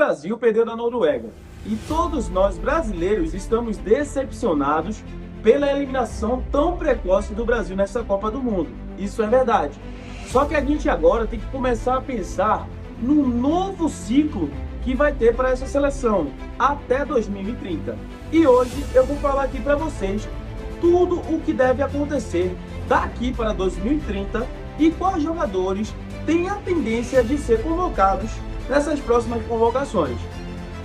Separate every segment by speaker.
Speaker 1: Brasil perdeu da Noruega. E todos nós brasileiros estamos decepcionados pela eliminação tão precoce do Brasil nessa Copa do Mundo. Isso é verdade. Só que a gente agora tem que começar a pensar num novo ciclo que vai ter para essa seleção até 2030. E hoje eu vou falar aqui para vocês tudo o que deve acontecer daqui para 2030 e quais jogadores têm a tendência de ser convocados nessas próximas convocações.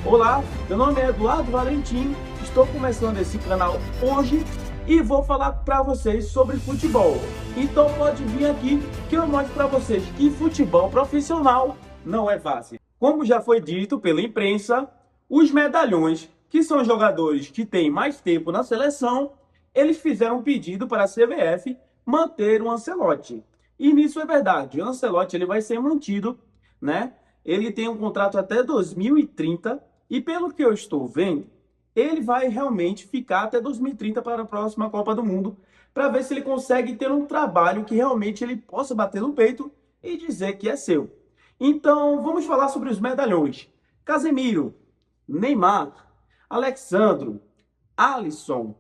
Speaker 1: Olá, meu nome é Eduardo Valentim, estou começando esse canal hoje e vou falar para vocês sobre futebol. Então pode vir aqui que eu mostro para vocês que futebol profissional não é fácil. Como já foi dito pela imprensa, os medalhões, que são jogadores que têm mais tempo na seleção, eles fizeram um pedido para a CBF manter o Ancelotti. E nisso é verdade, o Ancelotti ele vai ser mantido, né? Ele tem um contrato até 2030 e pelo que eu estou vendo, ele vai realmente ficar até 2030 para a próxima Copa do Mundo, para ver se ele consegue ter um trabalho que realmente ele possa bater no peito e dizer que é seu. Então, vamos falar sobre os medalhões. Casemiro, Neymar, Alexandro, Alisson,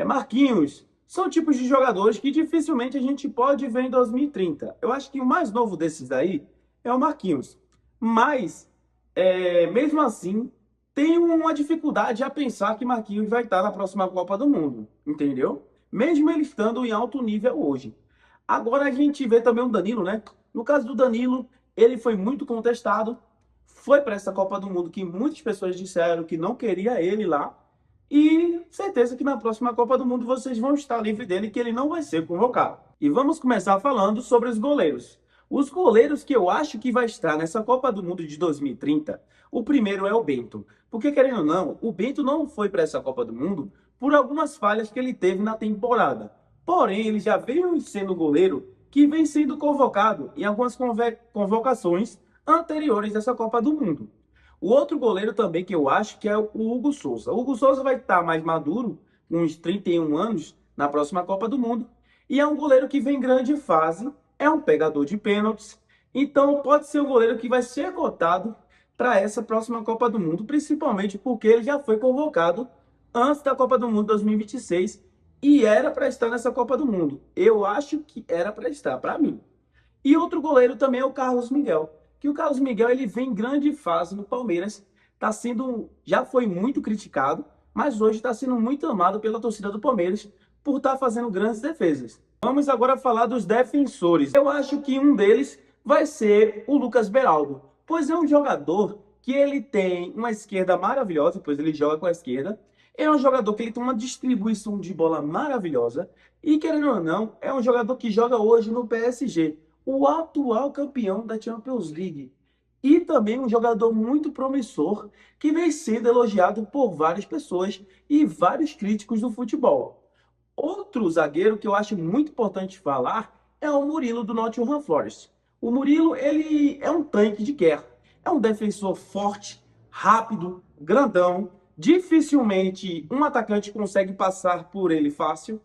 Speaker 1: Marquinhos, são tipos de jogadores que dificilmente a gente pode ver em 2030. Eu acho que o mais novo desses daí é o Marquinhos. Mas, mesmo assim, tenho uma dificuldade a pensar que Marquinhos vai estar na próxima Copa do Mundo, entendeu? Mesmo ele estando em alto nível hoje. Agora a gente vê também o Danilo, né? No caso do Danilo, ele foi muito contestado, foi para essa Copa do Mundo que muitas pessoas disseram que não queria ele lá, e certeza que na próxima Copa do Mundo vocês vão estar livre dele, que ele não vai ser convocado. E vamos começar falando sobre os goleiros. Os goleiros que eu acho que vai estar nessa Copa do Mundo de 2030, o primeiro é o Bento. Porque, querendo ou não, o Bento não foi para essa Copa do Mundo por algumas falhas que ele teve na temporada. Porém, ele já veio sendo goleiro que vem sendo convocado em algumas convocações anteriores dessa Copa do Mundo. O outro goleiro também que eu acho que é o Hugo Souza. O Hugo Souza vai estar mais maduro, com uns 31 anos, na próxima Copa do Mundo. E é um goleiro que vem em grande fase, é um pegador de pênaltis. Então pode ser um goleiro que vai ser cotado para essa próxima Copa do Mundo, principalmente porque ele já foi convocado antes da Copa do Mundo 2026 e era para estar nessa Copa do Mundo. Eu acho que era para estar, para mim. E outro goleiro também é o Carlos Miguel, que o Carlos Miguel ele vem em grande fase no Palmeiras, já foi muito criticado, mas hoje está sendo muito amado pela torcida do Palmeiras por estar fazendo grandes defesas. Vamos agora falar dos defensores. Eu acho que um deles vai ser o Lucas Beraldo, pois é um jogador que ele tem uma esquerda maravilhosa, pois ele joga com a esquerda. É um jogador que ele tem uma distribuição de bola maravilhosa e, querendo ou não, é um jogador que joga hoje no PSG, o atual campeão da Champions League. E também um jogador muito promissor que vem sendo elogiado por várias pessoas e vários críticos do futebol. Outro zagueiro que eu acho muito importante falar é o Murilo do Nottingham Forest. O Murilo ele é um tanque de guerra, é um defensor forte, rápido, grandão. Dificilmente um atacante consegue passar por ele fácil,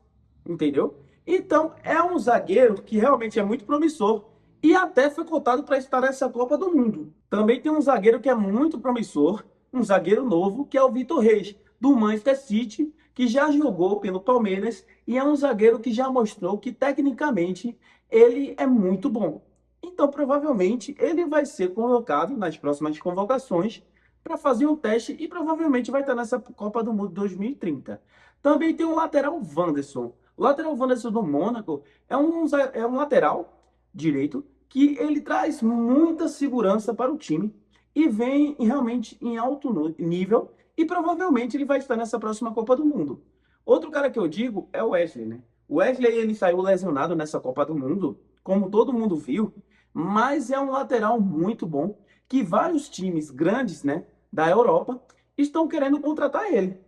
Speaker 1: entendeu? Então é um zagueiro que realmente é muito promissor e até foi cotado para estar nessa Copa do Mundo. Também tem um zagueiro que é muito promissor, um zagueiro novo, que é o Vitor Reis, do Manchester City, que já jogou pelo Palmeiras e é um zagueiro que já mostrou que tecnicamente ele é muito bom. Então provavelmente ele vai ser convocado nas próximas convocações para fazer um teste e provavelmente vai estar nessa Copa do Mundo 2030. Também tem o lateral Wanderson. O lateral Wanderson do Mônaco é um lateral direito que ele traz muita segurança para o time e vem realmente em alto nível e provavelmente ele vai estar nessa próxima Copa do Mundo. Outro cara que eu digo é o Wesley, né? O Wesley ele saiu lesionado nessa Copa do Mundo, como todo mundo viu, mas é um lateral muito bom que vários times grandes, né, da Europa estão querendo contratar ele.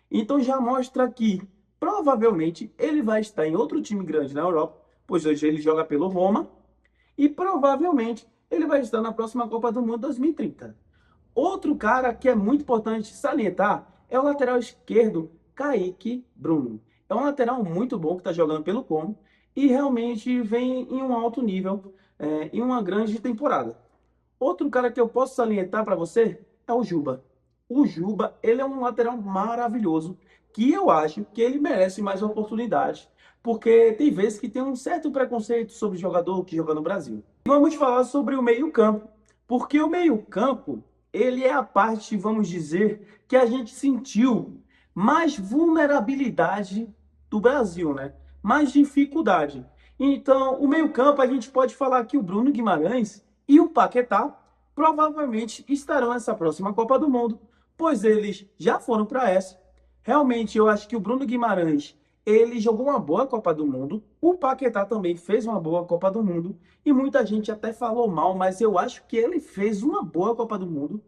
Speaker 1: Então já mostra que provavelmente ele vai estar em outro time grande na Europa, pois hoje ele joga pelo Roma, e provavelmente ele vai estar na próxima Copa do Mundo 2030. Outro cara que é muito importante salientar é o lateral esquerdo, Kaique Bruno. É um lateral muito bom que está jogando pelo Como e realmente vem em um alto nível, em uma grande temporada. Outro cara que eu posso salientar para você é o Juba. O Juba, ele é um lateral maravilhoso, que eu acho que ele merece mais oportunidades, porque tem vezes que tem um certo preconceito sobre jogador que joga no Brasil. Vamos falar sobre o meio-campo, porque o meio-campo, ele é a parte, vamos dizer, que a gente sentiu mais vulnerabilidade do Brasil, né? Mais dificuldade. Então, o meio-campo, a gente pode falar que o Bruno Guimarães e o Paquetá provavelmente estarão nessa próxima Copa do Mundo, pois eles já foram para essa. Realmente, eu acho que o Bruno Guimarães, ele jogou uma boa Copa do Mundo, o Paquetá também fez uma boa Copa do Mundo, e muita gente até falou mal, mas eu acho que ele fez uma boa Copa do Mundo,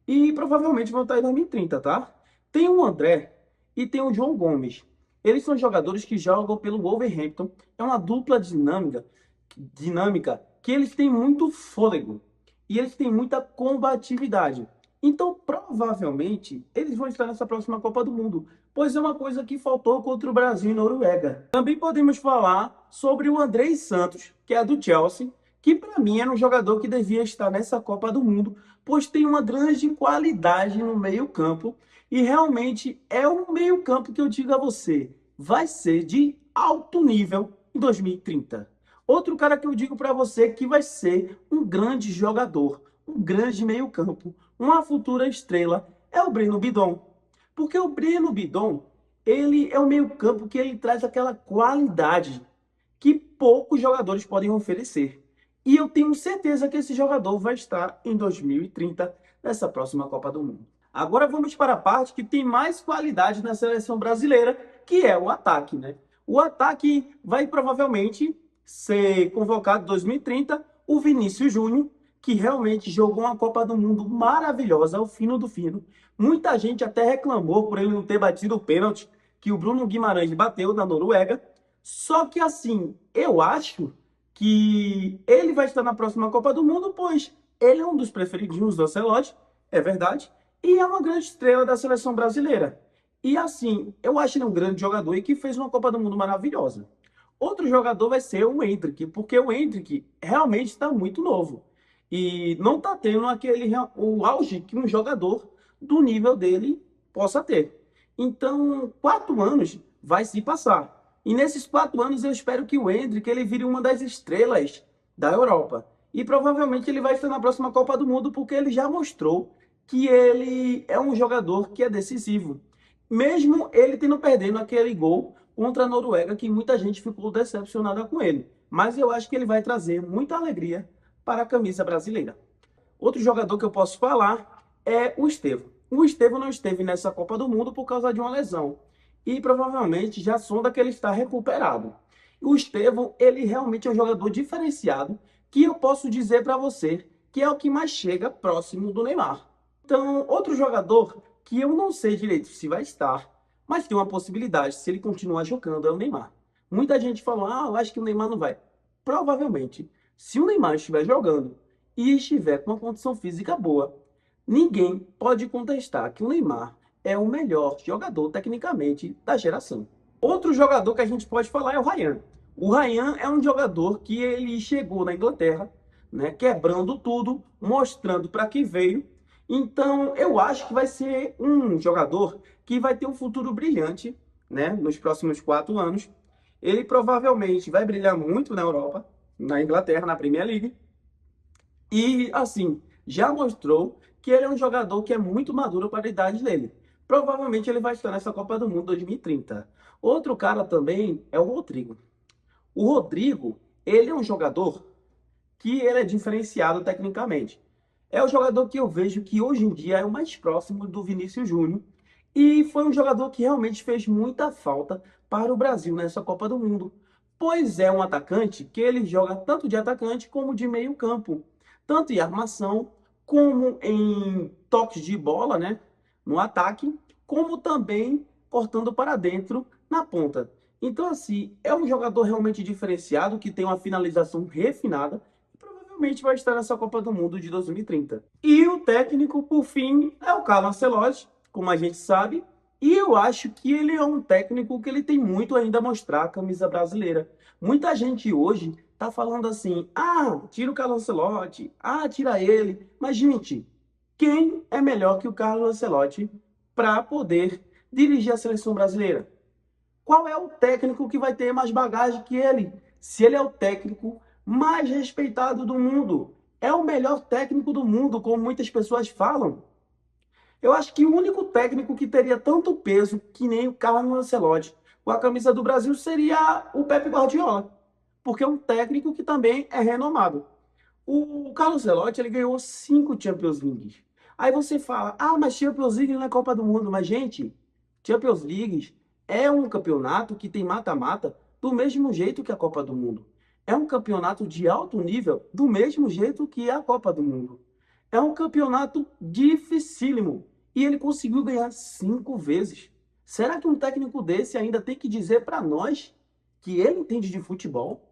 Speaker 1: e provavelmente vão estar em 2030, tá? Tem o André e tem o João Gomes. Eles são jogadores que jogam pelo Wolverhampton. É uma dupla dinâmica que eles têm muito fôlego e eles têm muita combatividade. Então, provavelmente, eles vão estar nessa próxima Copa do Mundo, pois é uma coisa que faltou contra o Brasil e Noruega. Também podemos falar sobre o Andrés Santos, que é do Chelsea, que para mim era um jogador que devia estar nessa Copa do Mundo, pois tem uma grande qualidade no meio-campo e realmente é um meio-campo que eu digo a você, vai ser de alto nível em 2030. Outro cara que eu digo para você que vai ser um grande jogador, um grande meio-campo, uma futura estrela, é o Breno Bidon. Porque o Breno Bidon, ele é um meio-campo que ele traz aquela qualidade que poucos jogadores podem oferecer. E eu tenho certeza que esse jogador vai estar em 2030 nessa próxima Copa do Mundo. Agora vamos para a parte que tem mais qualidade na seleção brasileira, que é o ataque, né? O ataque vai provavelmente ser convocado em 2030 o Vinícius Júnior, que realmente jogou uma Copa do Mundo maravilhosa, ao fino do fino. Muita gente até reclamou por ele não ter batido o pênalti que o Bruno Guimarães bateu na Noruega. Só que assim, eu acho que ele vai estar na próxima Copa do Mundo, pois ele é um dos preferidinhos do Ancelotti, é verdade, e é uma grande estrela da seleção brasileira. E assim, eu acho ele um grande jogador e que fez uma Copa do Mundo maravilhosa. Outro jogador vai ser o Endrick, porque o Endrick realmente está muito novo. E não está tendo o auge que um jogador do nível dele possa ter. Então, 4 anos vai se passar. E nesses 4 anos eu espero que o Endrick ele vire uma das estrelas da Europa. E provavelmente ele vai estar na próxima Copa do Mundo porque ele já mostrou que ele é um jogador que é decisivo. Mesmo ele tendo perdendo aquele gol contra a Noruega, que muita gente ficou decepcionada com ele. Mas eu acho que ele vai trazer muita alegria para a camisa brasileira. Outro jogador que eu posso falar é o Estevão. O Estevão não esteve nessa Copa do Mundo por causa de uma lesão. E provavelmente já sonda que ele está recuperado. O Estevão, ele realmente é um jogador diferenciado, que eu posso dizer para você que é o que mais chega próximo do Neymar. Então, outro jogador que eu não sei direito se vai estar, mas tem uma possibilidade, se ele continuar jogando, é o Neymar. Muita gente falou, eu acho que o Neymar não vai. Provavelmente, se o Neymar estiver jogando e estiver com uma condição física boa, ninguém pode contestar que o Neymar é o melhor jogador tecnicamente da geração. Outro jogador que a gente pode falar é o Ryan. O Ryan é um jogador que ele chegou na Inglaterra, né, quebrando tudo, mostrando para que veio. Então, eu acho que vai ser um jogador que vai ter um futuro brilhante, né, nos próximos 4 anos. Ele provavelmente vai brilhar muito na Europa, na Inglaterra, na Premier League. E, assim, já mostrou que ele é um jogador que é muito maduro para a idade dele. Provavelmente ele vai estar nessa Copa do Mundo 2030. Outro cara também é o Rodrigo. O Rodrigo, ele é um jogador que ele é diferenciado tecnicamente. É o jogador que eu vejo que hoje em dia é o mais próximo do Vinícius Júnior e foi um jogador que realmente fez muita falta para o Brasil nessa Copa do Mundo, pois é um atacante que ele joga tanto de atacante como de meio campo, tanto em armação como em toques de bola, né, no ataque, como também cortando para dentro na ponta. Então, assim, é um jogador realmente diferenciado, que tem uma finalização refinada e provavelmente vai estar nessa Copa do Mundo de 2030. E o técnico, por fim, é o Carlo Ancelotti, como a gente sabe, e eu acho que ele é um técnico que ele tem muito ainda a mostrar a camisa brasileira. Muita gente hoje tá falando assim, tira o Carlo Ancelotti, tira ele. Mas, gente, Quem é melhor que o Carlo Ancelotti para poder dirigir a seleção brasileira? Qual é o técnico que vai ter mais bagagem que ele? Se ele é o técnico mais respeitado do mundo, é o melhor técnico do mundo, como muitas pessoas falam. Eu acho que o único técnico que teria tanto peso que nem o Carlo Ancelotti com a camisa do Brasil seria o Pepe Guardiola, porque é um técnico que também é renomado. O Carlos Ancelotti, ele ganhou 5 Champions Leagues. Aí você fala, ah, mas Champions League não é Copa do Mundo. Mas, gente, Champions League é um campeonato que tem mata-mata do mesmo jeito que a Copa do Mundo. É um campeonato de alto nível do mesmo jeito que a Copa do Mundo. É um campeonato dificílimo. E ele conseguiu ganhar 5 vezes. Será que um técnico desse ainda tem que dizer para nós que ele entende de futebol?